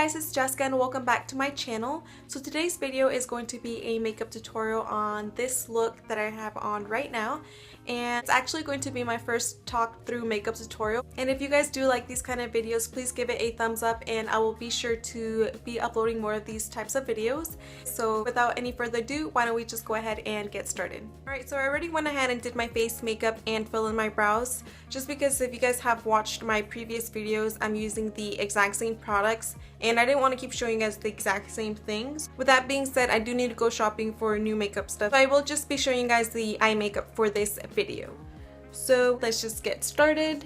guys, it's Jessica and welcome back to my channel. So today's video is going to be a makeup tutorial on this look that I have on right now, and it's actually going to be my first talk through makeup tutorial. And if you guys do like these kind of videos, please give it a thumbs up and I will be sure to be uploading more of these types of videos. So without any further ado, why don't we just go ahead and get started. Alright, so I already went ahead and did my face makeup and fill in my brows, just because if you guys have watched my previous videos, I'm using the exact same products and I didn't want to keep showing you guys the exact same things. With that being said, I do need to go shopping for new makeup stuff. So I will just be showing you guys the eye makeup for this video. So let's just get started.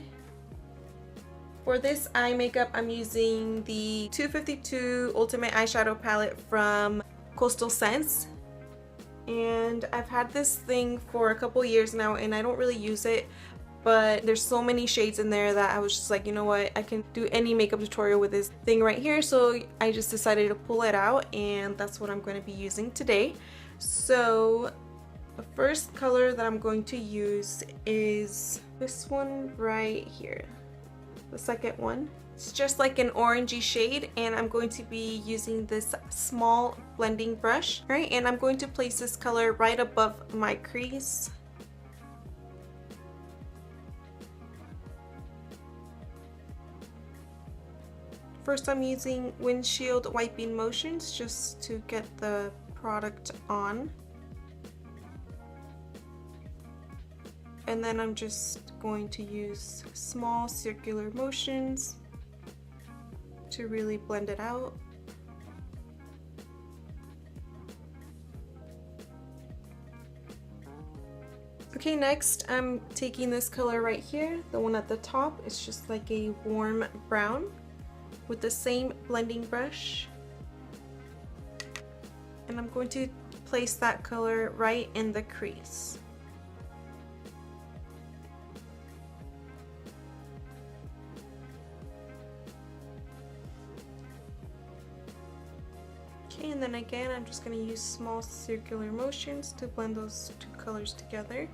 For this eye makeup, I'm using the 252 Ultimate Eyeshadow Palette from Coastal Scents. And I've had this thing for a couple years now and I don't really use it, but there's so many shades in there that I was just like, you know what, I can do any makeup tutorial with this thing right here. So I just decided to pull it out and that's what I'm going to be using today. So the first color that I'm going to use is this one right here, the second one. It's just like an orangey shade and I'm going to be using this small blending brush, right? And I'm going to place this color right above my crease. First, I'm using windshield wiping motions just to get the product on. And then I'm just going to use small circular motions to really blend it out. Okay, next I'm taking this color right here, the one at the top. It's just like a warm brown, with the same blending brush, and I'm going to place that color right in the crease. Okay, and then again I'm just going to use small circular motions to blend those two colors together.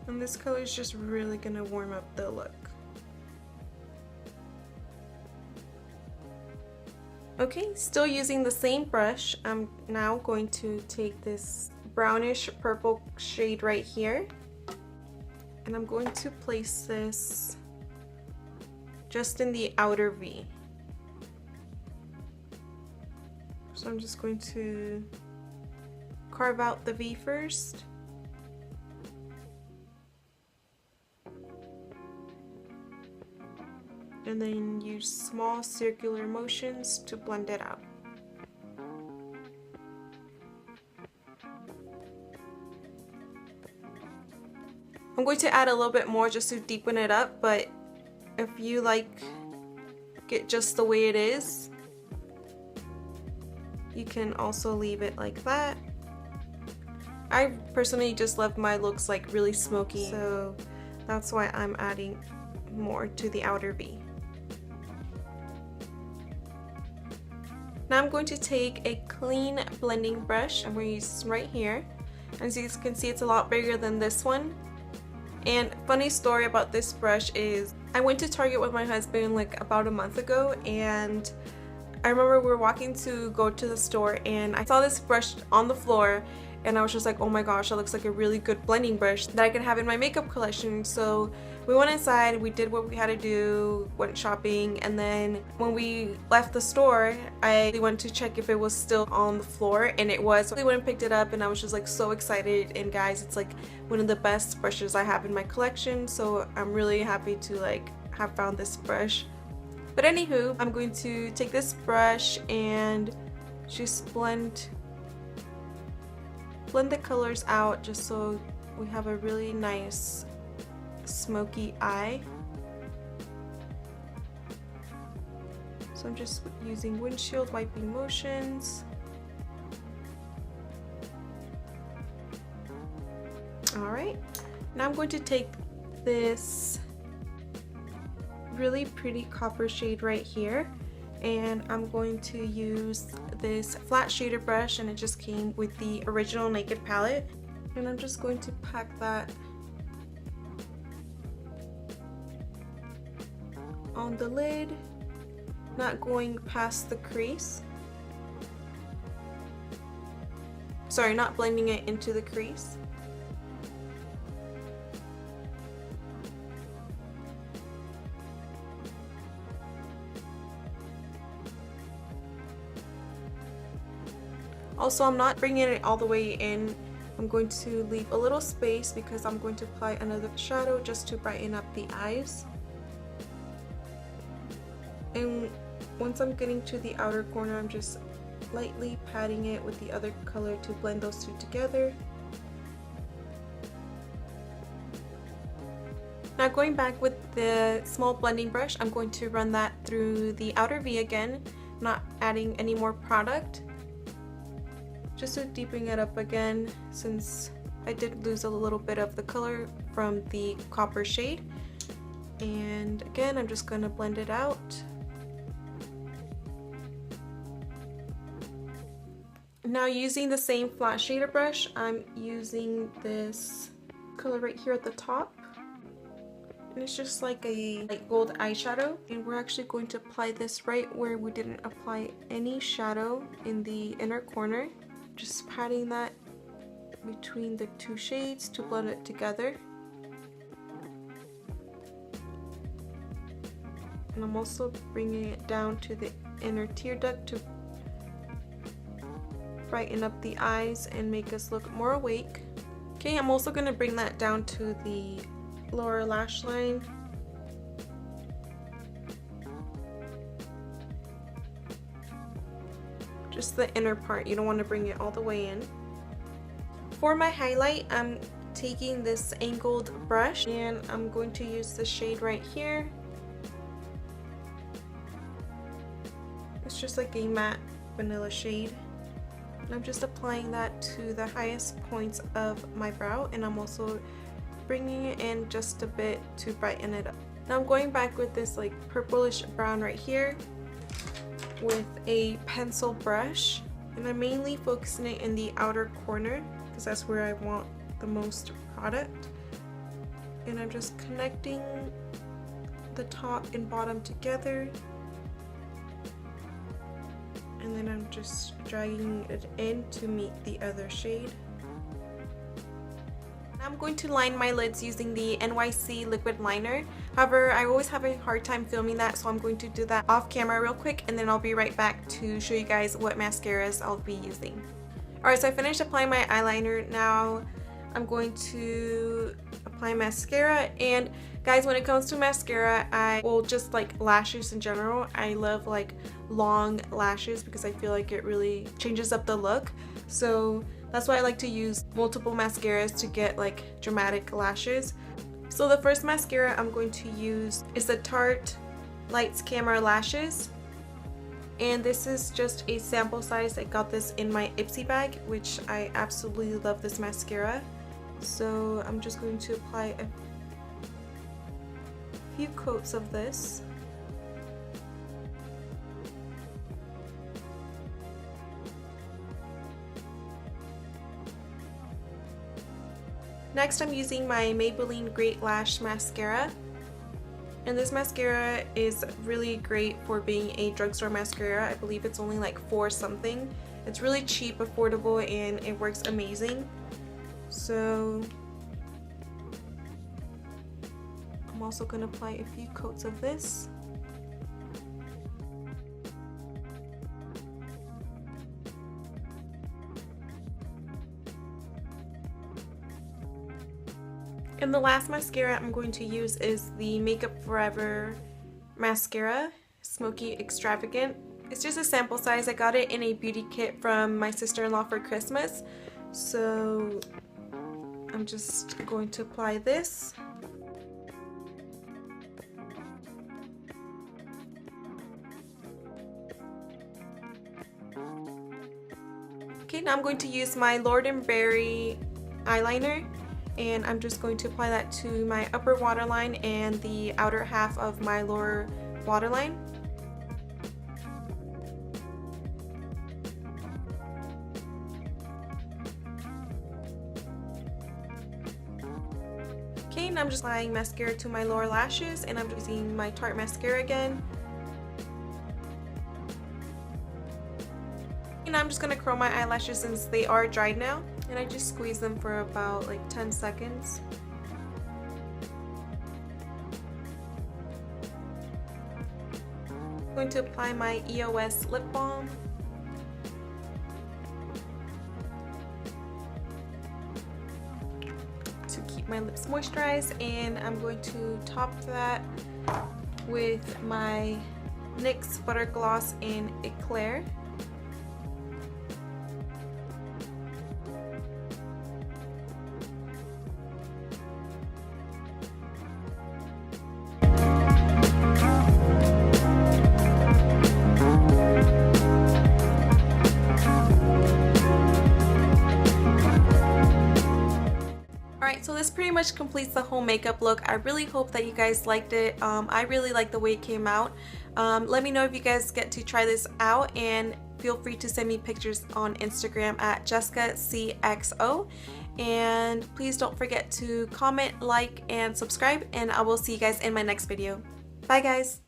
And this color is just really going to warm up the look. Okay, still using the same brush, I'm now going to take this brownish purple shade right here, and I'm going to place this just in the outer V. So I'm just going to carve out the V first. And then use small circular motions to blend it out. I'm going to add a little bit more just to deepen it up, but if you like it just the way it is, you can also leave it like that. I personally just love my looks like really smoky, so that's why I'm adding more to the outer V. Now I'm going to take a clean blending brush. I'm going to use this right here. As you can see, it's a lot bigger than this one. And funny story about this brush is I went to Target with my husband like about a month ago, and I remember we were walking to go to the store and I saw this brush on the floor and I was just like, oh my gosh, that looks like a really good blending brush that I can have in my makeup collection. So we went inside, we did what we had to do, went shopping, and then when we left the store, I went to check if it was still on the floor, and it was. So we went and picked it up and I was just like so excited, and guys, it's like one of the best brushes I have in my collection, so I'm really happy to like have found this brush. But anywho, I'm going to take this brush and just blend the colors out just so we have a really nice smoky eye. So I'm just using windshield wiping motions. Alright, now I'm going to take this really pretty copper shade right here, and I'm going to use this flat shader brush, and it just came with the original Naked palette, and I'm just going to pack that on the lid, not going past the crease. Sorry, not blending it into the crease. Also, I'm not bringing it all the way in. I'm going to leave a little space because I'm going to apply another shadow just to brighten up the eyes. And once I'm getting to the outer corner, I'm just lightly patting it with the other color to blend those two together. Now going back with the small blending brush, I'm going to run that through the outer V again, not adding any more product. Just to deepen it up again, since I did lose a little bit of the color from the copper shade. And again, I'm just going to blend it out. Now using the same flat shader brush, I'm using this color right here at the top. And it's just like a gold eyeshadow. And we're actually going to apply this right where we didn't apply any shadow in the inner corner. Just patting that between the two shades to blend it together. And I'm also bringing it down to the inner tear duct to brighten up the eyes and make us look more awake. Okay, I'm also going to bring that down to the lower lash line. Just the inner part, you don't want to bring it all the way in. For my highlight, I'm taking this angled brush and I'm going to use the shade right here. It's just like a matte vanilla shade. And I'm just applying that to the highest points of my brow, and I'm also bringing it in just a bit to brighten it up. Now I'm going back with this like purplish brown right here with a pencil brush, and I'm mainly focusing it in the outer corner because that's where I want the most product. And I'm just connecting the top and bottom together, and then I'm just dragging it in to meet the other shade. I'm going to line my lids using the NYC liquid liner. However, I always have a hard time filming that, so I'm going to do that off camera real quick, and then I'll be right back to show you guys what mascaras I'll be using. Alright, so I finished applying my eyeliner. Now I'm going to apply mascara. And guys, when it comes to mascara, just like lashes in general, I love like long lashes because I feel like it really changes up the look. So that's why I like to use multiple mascaras to get like dramatic lashes. So the first mascara I'm going to use is the Tarte Lights Camera Lashes. And this is just a sample size. I got this in my Ipsy bag, which I absolutely love this mascara. So I'm just going to apply a few coats of this. Next, I'm using my Maybelline Great Lash Mascara. And this mascara is really great for being a drugstore mascara. I believe it's only like $4 something. It's really cheap, affordable, and it works amazing. So I'm also going to apply a few coats of this. And the last mascara I'm going to use is the Makeup Forever mascara, Smoky Extravagant. It's just a sample size. I got it in a beauty kit from my sister-in-law for Christmas. So I'm just going to apply this. Okay, now I'm going to use my Lord & Berry eyeliner. And I'm just going to apply that to my upper waterline and the outer half of my lower waterline. Okay, And I'm just applying mascara to my lower lashes, and I'm using my Tarte mascara again. And I'm just going to curl my eyelashes since they are dried now. And I just squeeze them for about like 10 seconds. I'm going to apply my EOS lip balm. To keep my lips moisturized, and I'm going to top that with my NYX Butter Gloss in Eclair. So this pretty much completes the whole makeup look. I really hope that you guys liked it. I really like the way it came out. Let me know if you guys get to try this out, and feel free to send me pictures on Instagram at XO-jeskaC. And please don't forget to comment, like, and subscribe, and I will see you guys in my next video. Bye guys!